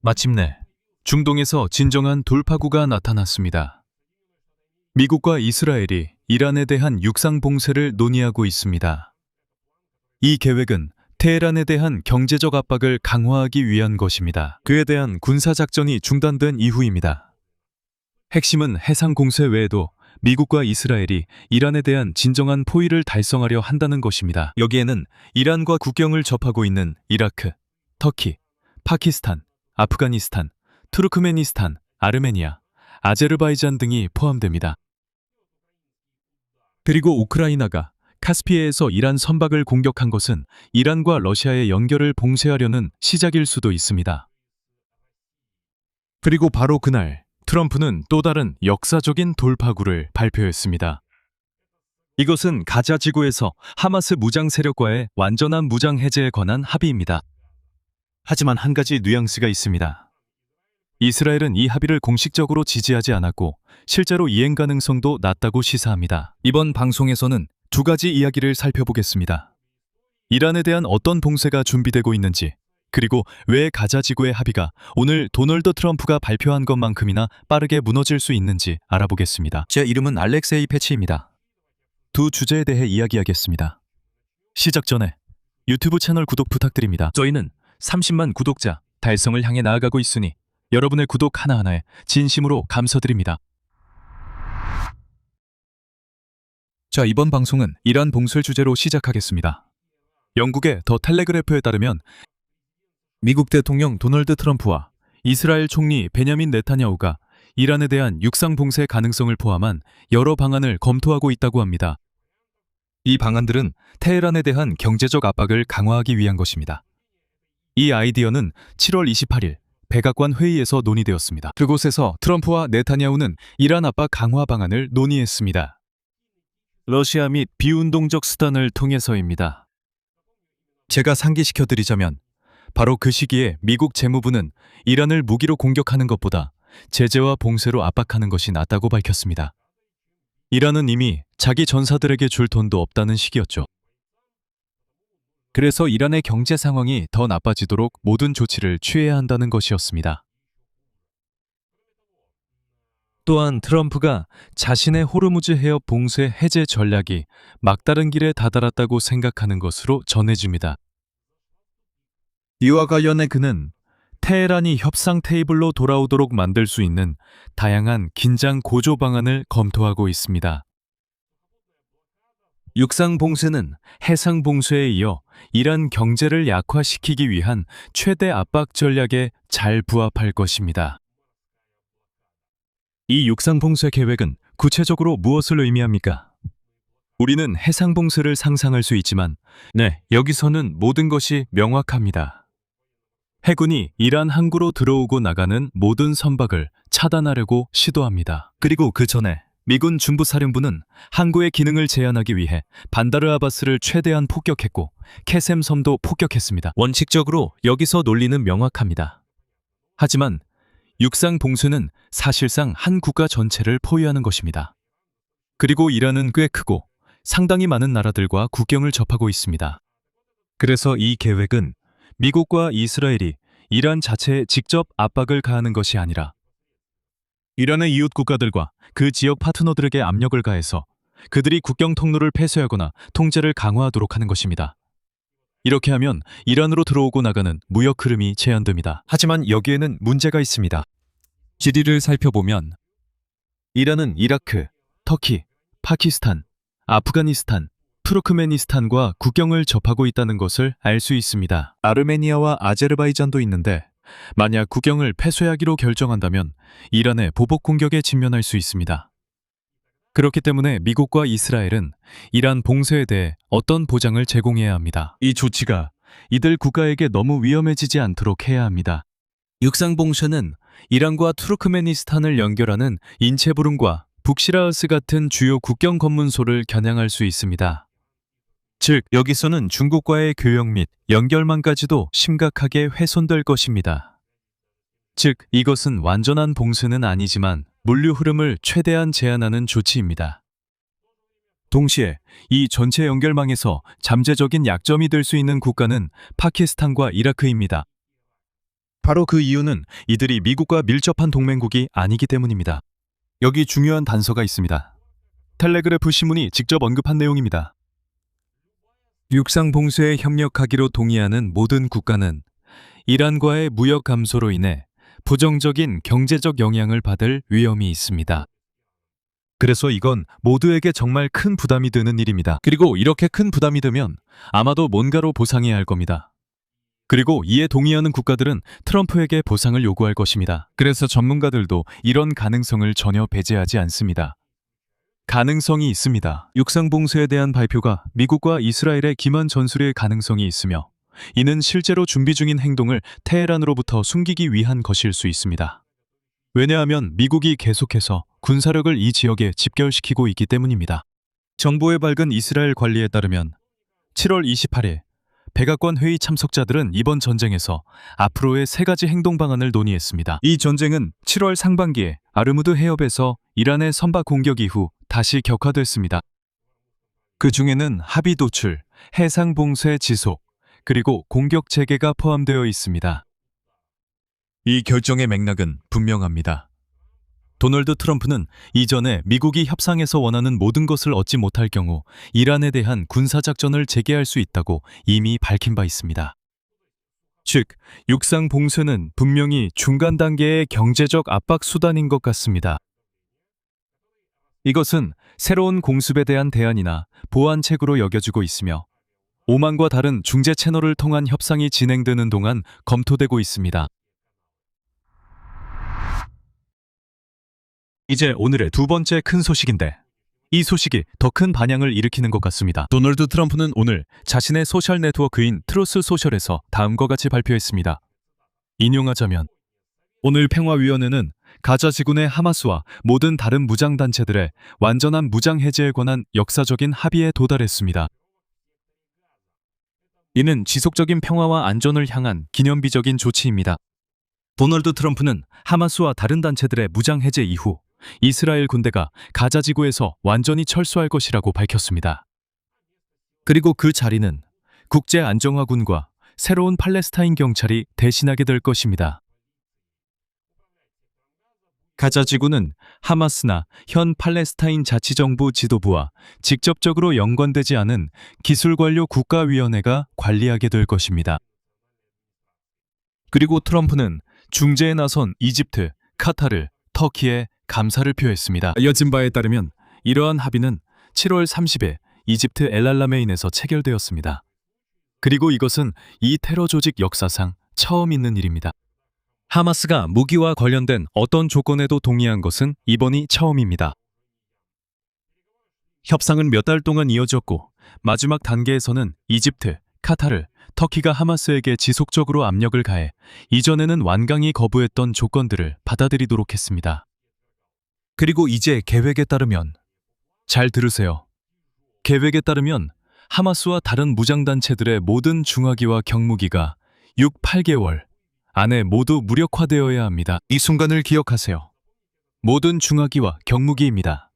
마침내 중동에서 진정한 돌파구가 나타났습니다. 미국과 이스라엘이 이란에 대한 육상 봉쇄를 논의하고 있습니다. 이 계획은 테헤란에 대한 경제적 압박을 강화하기 위한 것입니다. 그에 대한 군사작전이 중단된 이후입니다. 핵심은 해상 공세 외에도 미국과 이스라엘이 이란에 대한 진정한 포위를 달성하려 한다는 것입니다. 여기에는 이란과 국경을 접하고 있는 이라크, 터키, 파키스탄, 아프가니스탄, 투르크메니스탄, 아르메니아, 아제르바이잔 등이 포함됩니다. 그리고 우크라이나가 카스피해에서 이란 선박을 공격한 것은 이란과 러시아의 연결을 봉쇄하려는 시작일 수도 있습니다. 그리고 바로 그날 트럼프는 또 다른 역사적인 돌파구를 발표했습니다. 이것은 가자 지구에서 하마스 무장 세력과의 완전한 무장 해제에 관한 합의입니다. 하지만 한 가지 뉘앙스가 있습니다. 이스라엘은 이 합의를 공식적으로 지지하지 않았고 실제로 이행 가능성도 낮다고 시사합니다. 이번 방송에서는 두 가지 이야기를 살펴보겠습니다. 이란에 대한 어떤 봉쇄가 준비되고 있는지, 그리고 왜 가자 지구의 합의가 오늘 도널드 트럼프가 발표한 것만큼이나 빠르게 무너질 수 있는지 알아보겠습니다. 제 이름은 알렉세이 패치입니다. 두 주제에 대해 이야기하겠습니다. 시작 전에 유튜브 채널 구독 부탁드립니다. 저희는 30만 구독자 달성을 향해 나아가고 있으니 여러분의 구독 하나하나에 진심으로 감사드립니다. 자, 이번 방송은 이란 봉쇄 주제로 시작하겠습니다. 영국의 더 텔레그래프에 따르면 미국 대통령 도널드 트럼프와 이스라엘 총리 베냐민 네타냐후가 이란에 대한 육상 봉쇄 가능성을 포함한 여러 방안을 검토하고 있다고 합니다. 이 방안들은 테헤란에 대한 경제적 압박을 강화하기 위한 것입니다. 이 아이디어는 7월 28일 백악관 회의에서 논의되었습니다. 그곳에서 트럼프와 네타냐후는 이란 압박 강화 방안을 논의했습니다. 러시아 및 비운동적 수단을 통해서입니다. 제가 상기시켜드리자면 바로 그 시기에 미국 재무부는 이란을 무기로 공격하는 것보다 제재와 봉쇄로 압박하는 것이 낫다고 밝혔습니다. 이란은 이미 자기 전사들에게 줄 돈도 없다는 시기였죠. 그래서 이란의 경제 상황이 더 나빠지도록 모든 조치를 취해야 한다는 것이었습니다. 또한 트럼프가 자신의 호르무즈 해협 봉쇄 해제 전략이 막다른 길에 다다랐다고 생각하는 것으로 전해집니다. 이와 관련해 그는 테헤란이 협상 테이블로 돌아오도록 만들 수 있는 다양한 긴장 고조 방안을 검토하고 있습니다. 육상 봉쇄는 해상 봉쇄에 이어 이란 경제를 약화시키기 위한 최대 압박 전략에 잘 부합할 것입니다. 이 육상 봉쇄 계획은 구체적으로 무엇을 의미합니까? 우리는 해상 봉쇄를 상상할 수 있지만, 여기서는 모든 것이 명확합니다. 해군이 이란 항구로 들어오고 나가는 모든 선박을 차단하려고 시도합니다. 그리고 그 전에 미군 중부사령부는 항구의 기능을 제한하기 위해 반다르 아바스를 최대한 폭격했고 케셈 섬도 폭격했습니다. 원칙적으로 여기서 논리는 명확합니다. 하지만 육상 봉쇄는 사실상 한 국가 전체를 포위하는 것입니다. 그리고 이란은 꽤 크고 상당히 많은 나라들과 국경을 접하고 있습니다. 그래서 이 계획은 미국과 이스라엘이 이란 자체에 직접 압박을 가하는 것이 아니라 이란의 이웃 국가들과 그 지역 파트너들에게 압력을 가해서 그들이 국경 통로를 폐쇄하거나 통제를 강화하도록 하는 것입니다. 이렇게 하면 이란으로 들어오고 나가는 무역 흐름이 제한됩니다. 하지만 여기에는 문제가 있습니다. 지리를 살펴보면 이란은 이라크, 터키, 파키스탄, 아프가니스탄, 투르크메니스탄과 국경을 접하고 있다는 것을 알 수 있습니다. 아르메니아와 아제르바이잔도 있는데 만약 국경을 폐쇄하기로 결정한다면 이란의 보복 공격에 직면할 수 있습니다. 그렇기 때문에 미국과 이스라엘은 이란 봉쇄에 대해 어떤 보장을 제공해야 합니다. 이 조치가 이들 국가에게 너무 위험해지지 않도록 해야 합니다. 육상 봉쇄는 이란과 투르크메니스탄을 연결하는 인체부름과 북시라흐스 같은 주요 국경 검문소를 겨냥할 수 있습니다. 즉, 여기서는 중국과의 교역 및 연결망까지도 심각하게 훼손될 것입니다. 즉, 이것은 완전한 봉쇄는 아니지만 물류 흐름을 최대한 제한하는 조치입니다. 동시에 이 전체 연결망에서 잠재적인 약점이 될 수 있는 국가는 파키스탄과 이라크입니다. 바로 그 이유는 이들이 미국과 밀접한 동맹국이 아니기 때문입니다. 여기 중요한 단서가 있습니다. 텔레그래프 신문이 직접 언급한 내용입니다. 육상봉쇄에 협력하기로 동의하는 모든 국가는 이란과의 무역 감소로 인해 부정적인 경제적 영향을 받을 위험이 있습니다. 그래서 이건 모두에게 정말 큰 부담이 되는 일입니다. 그리고 이렇게 큰 부담이 되면 아마도 뭔가로 보상해야 할 겁니다. 그리고 이에 동의하는 국가들은 트럼프에게 보상을 요구할 것입니다. 그래서 전문가들도 이런 가능성을 전혀 배제하지 않습니다. 가능성이 있습니다. 육상봉쇄에 대한 발표가 미국과 이스라엘의 기만 전술일 가능성이 있으며 이는 실제로 준비 중인 행동을 테헤란으로부터 숨기기 위한 것일 수 있습니다. 왜냐하면 미국이 계속해서 군사력을 이 지역에 집결시키고 있기 때문입니다. 정보에 밝은 이스라엘 관리에 따르면 7월 28일 백악관 회의 참석자들은 이번 전쟁에서 앞으로의 3가지 행동 방안을 논의했습니다. 이 전쟁은 7월 상반기에 아르무드 해협에서 이란의 선박 공격 이후 다시 격화됐습니다. 그 중에는 합의 도출, 해상 봉쇄 지속, 그리고 공격 재개가 포함되어 있습니다. 이 결정의 맥락은 분명합니다. 도널드 트럼프는 이전에 미국이 협상에서 원하는 모든 것을 얻지 못할 경우 이란에 대한 군사작전을 재개할 수 있다고 이미 밝힌 바 있습니다. 즉, 육상 봉쇄는 분명히 중간 단계의 경제적 압박 수단인 것 같습니다. 이것은 새로운 공습에 대한 대안이나 보완책으로 여겨지고 있으며 오만과 다른 중재 채널을 통한 협상이 진행되는 동안 검토되고 있습니다. 이제 오늘의 두 번째 큰 소식인데 이 소식이 더 큰 반향을 일으키는 것 같습니다. 도널드 트럼프는 오늘 자신의 소셜 네트워크인 트루스 소셜에서 다음과 같이 발표했습니다. 인용하자면 오늘 평화위원회는 가자 지구내 하마스와 모든 다른 무장단체들의 완전한 무장 해제에 관한 역사적인 합의에 도달했습니다. 이는 지속적인 평화와 안전을 향한 기념비적인 조치입니다. 도널드 트럼프는 하마스와 다른 단체들의 무장 해제 이후 이스라엘 군대가 가자 지구에서 완전히 철수할 것이라고 밝혔습니다. 그리고 그 자리는 국제안정화군과 새로운 팔레스타인 경찰이 대신하게 될 것입니다. 가자 지구는 하마스나 현 팔레스타인 자치정부 지도부와 직접적으로 연관되지 않은 기술관료 국가위원회가 관리하게 될 것입니다. 그리고 트럼프는 중재에 나선 이집트, 카타르, 터키에 감사를 표했습니다. 알려진 바에 따르면 이러한 합의는 7월 30일 이집트 엘알라메인에서 체결되었습니다. 그리고 이것은 이 테러 조직 역사상 처음 있는 일입니다. 하마스가 무기와 관련된 어떤 조건에도 동의한 것은 이번이 처음입니다. 협상은 몇 달 동안 이어졌고 마지막 단계에서는 이집트, 카타르, 터키가 하마스에게 지속적으로 압력을 가해 이전에는 완강히 거부했던 조건들을 받아들이도록 했습니다. 그리고 이제 계획에 따르면, 잘 들으세요. 계획에 따르면 하마스와 다른 무장단체들의 모든 중화기와 경무기가 6-8개월 안에 모두 무력화되어야 합니다. 이 순간을 기억하세요. 모든 중화기와 경무기입니다.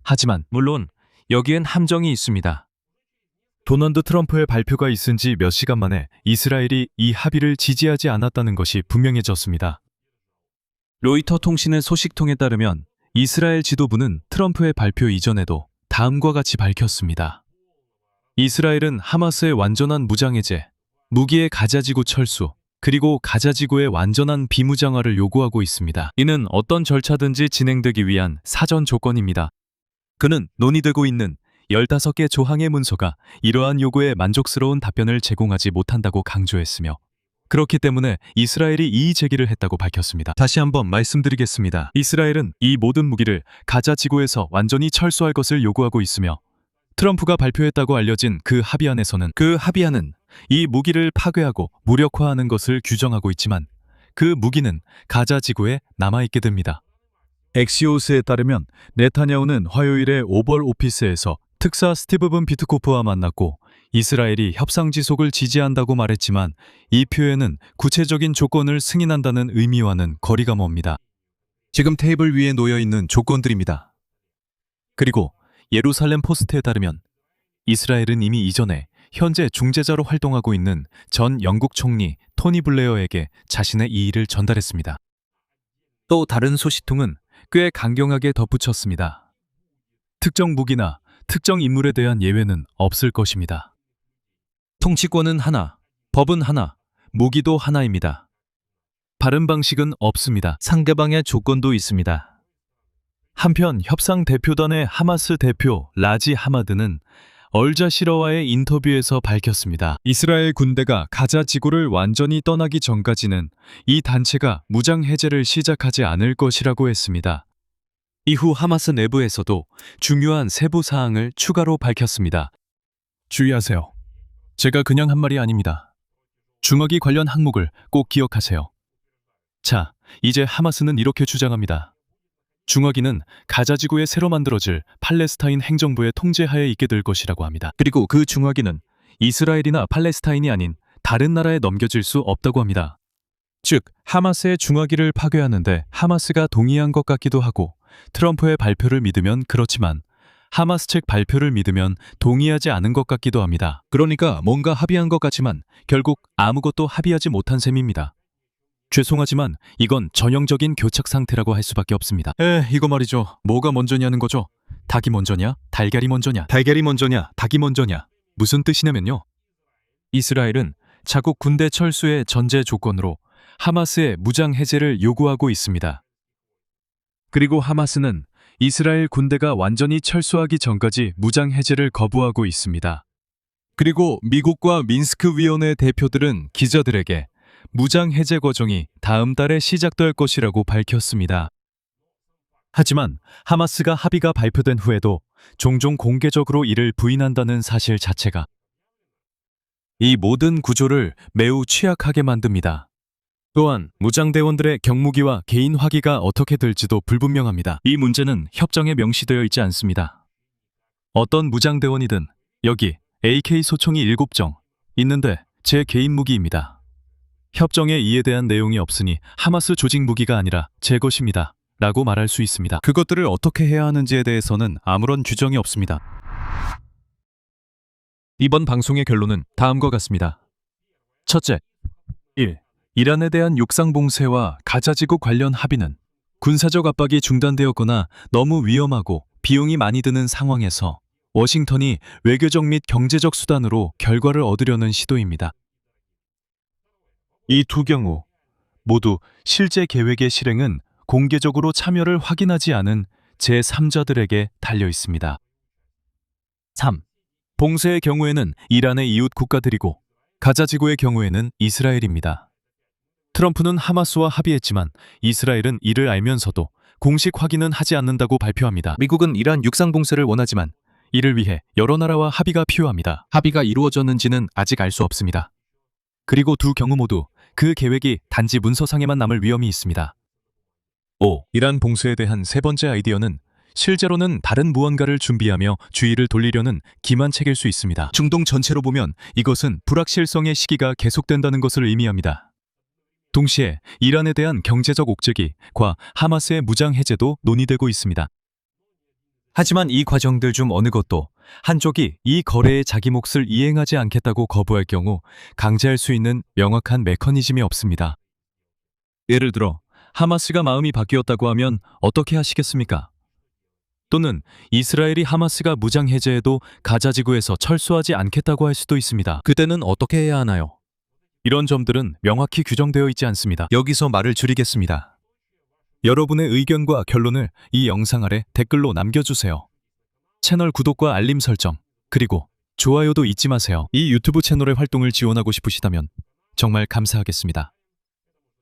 하지만 물론 여기엔 함정이 있습니다. 도널드 트럼프의 발표가 있은 지 몇 시간 만에 이스라엘이 이 합의를 지지하지 않았다는 것이 분명해졌습니다. 로이터 통신의 소식통에 따르면 이스라엘 지도부는 트럼프의 발표 이전에도 다음과 같이 밝혔습니다. 이스라엘은 하마스의 완전한 무장해제, 무기의 가자지구 철수, 그리고 가자지구의 완전한 비무장화를 요구하고 있습니다. 이는 어떤 절차든지 진행되기 위한 사전 조건입니다. 그는 논의되고 있는 15개 조항의 문서가 이러한 요구에 만족스러운 답변을 제공하지 못한다고 강조했으며 그렇기 때문에 이스라엘이 이의 제기를 했다고 밝혔습니다. 다시 한번 말씀드리겠습니다. 이스라엘은 이 모든 무기를 가자 지구에서 완전히 철수할 것을 요구하고 있으며 트럼프가 발표했다고 알려진 그 합의안에서는 그 합의안은 이 무기를 파괴하고 무력화하는 것을 규정하고 있지만 그 무기는 가자 지구에 남아있게 됩니다. 엑시오스에 따르면 네타냐후는 화요일에 오벌 오피스에서 특사 스티브븐 비트코프와 만났고 이스라엘이 협상 지속을 지지한다고 말했지만 이 표현은 구체적인 조건을 승인한다는 의미와는 거리가 멉니다. 지금 테이블 위에 놓여 있는 조건들입니다. 그리고 예루살렘 포스트에 따르면 이스라엘은 이미 이전에 현재 중재자로 활동하고 있는 전 영국 총리 토니 블레어에게 자신의 이의를 전달했습니다. 또 다른 소식통은 꽤 강경하게 덧붙였습니다. 특정 무기나 특정 인물에 대한 예외는 없을 것입니다. 통치권은 하나, 법은 하나, 무기도 하나입니다. 바른 방식은 없습니다. 상대방의 조건도 있습니다. 한편 협상 대표단의 하마스 대표 라지 하마드는 얼자시러와의 인터뷰에서 밝혔습니다. 이스라엘 군대가 가자 지구를 완전히 떠나기 전까지는 이 단체가 무장 해제를 시작하지 않을 것이라고 했습니다. 이후 하마스 내부에서도 중요한 세부 사항을 추가로 밝혔습니다. 주의하세요. 제가 그냥 한 말이 아닙니다. 중화기 관련 항목을 꼭 기억하세요. 자, 이제 하마스는 이렇게 주장합니다. 중화기는 가자지구에 새로 만들어질 팔레스타인 행정부의 통제하에 있게 될 것이라고 합니다. 그리고 그 중화기는 이스라엘이나 팔레스타인이 아닌 다른 나라에 넘겨질 수 없다고 합니다. 즉, 하마스의 중화기를 파괴하는데 하마스가 동의한 것 같기도 하고 트럼프의 발표를 믿으면 그렇지만 하마스 측 발표를 믿으면 동의하지 않은 것 같기도 합니다. 그러니까 뭔가 합의한 것 같지만 결국 아무것도 합의하지 못한 셈입니다. 죄송하지만 이건 전형적인 교착 상태라고 할 수밖에 없습니다. 이거 말이죠. 뭐가 먼저냐는 거죠. 닭이 먼저냐, 달걀이 먼저냐, 달걀이 먼저냐, 닭이 먼저냐. 무슨 뜻이냐면요. 이스라엘은 자국 군대 철수의 전제 조건으로 하마스의 무장 해제를 요구하고 있습니다. 그리고 하마스는 이스라엘 군대가 완전히 철수하기 전까지 무장 해제를 거부하고 있습니다. 그리고 미국과 민스크 위원회 대표들은 기자들에게 무장 해제 과정이 다음 달에 시작될 것이라고 밝혔습니다. 하지만 하마스가 합의가 발표된 후에도 종종 공개적으로 이를 부인한다는 사실 자체가 이 모든 구조를 매우 취약하게 만듭니다. 또한 무장대원들의 경무기와 개인 화기가 어떻게 될지도 불분명합니다. 이 문제는 협정에 명시되어 있지 않습니다. 어떤 무장대원이든 여기 AK 소총이 7정 있는데 제 개인 무기입니다. 협정에 이에 대한 내용이 없으니 하마스 조직 무기가 아니라 제 것입니다. 라고 말할 수 있습니다. 그것들을 어떻게 해야 하는지에 대해서는 아무런 규정이 없습니다. 이번 방송의 결론은 다음과 같습니다. 첫째, 1. 이란에 대한 육상봉쇄와 가자지구 관련 합의는 군사적 압박이 중단되었거나 너무 위험하고 비용이 많이 드는 상황에서 워싱턴이 외교적 및 경제적 수단으로 결과를 얻으려는 시도입니다. 이 두 경우 모두 실제 계획의 실행은 공개적으로 참여를 확인하지 않은 제3자들에게 달려 있습니다. 3. 봉쇄의 경우에는 이란의 이웃 국가들이고 가자지구의 경우에는 이스라엘입니다. 트럼프는 하마스와 합의했지만 이스라엘은 이를 알면서도 공식 확인은 하지 않는다고 발표합니다. 미국은 이란 육상 봉쇄를 원하지만 이를 위해 여러 나라와 합의가 필요합니다. 합의가 이루어졌는지는 아직 알 수 없습니다. 그리고 두 경우 모두 그 계획이 단지 문서상에만 남을 위험이 있습니다. 5. 이란 봉쇄에 대한 세 번째 아이디어는 실제로는 다른 무언가를 준비하며 주의를 돌리려는 기만책일 수 있습니다. 중동 전체로 보면 이것은 불확실성의 시기가 계속된다는 것을 의미합니다. 동시에 이란에 대한 경제적 옥죄기과 하마스의 무장 해제도 논의되고 있습니다. 하지만 이 과정들 중 어느 것도 한쪽이 이 거래에 자기 몫을 이행하지 않겠다고 거부할 경우 강제할 수 있는 명확한 메커니즘이 없습니다. 예를 들어 하마스가 마음이 바뀌었다고 하면 어떻게 하시겠습니까? 또는 이스라엘이 하마스가 무장 해제해도 가자지구에서 철수하지 않겠다고 할 수도 있습니다. 그때는 어떻게 해야 하나요? 이런 점들은 명확히 규정되어 있지 않습니다. 여기서 말을 줄이겠습니다. 여러분의 의견과 결론을 이 영상 아래 댓글로 남겨주세요. 채널 구독과 알림 설정, 그리고 좋아요도 잊지 마세요. 이 유튜브 채널의 활동을 지원하고 싶으시다면 정말 감사하겠습니다.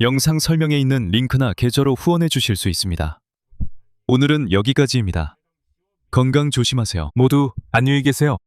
영상 설명에 있는 링크나 계좌로 후원해 주실 수 있습니다. 오늘은 여기까지입니다. 건강 조심하세요. 모두 안녕히 계세요.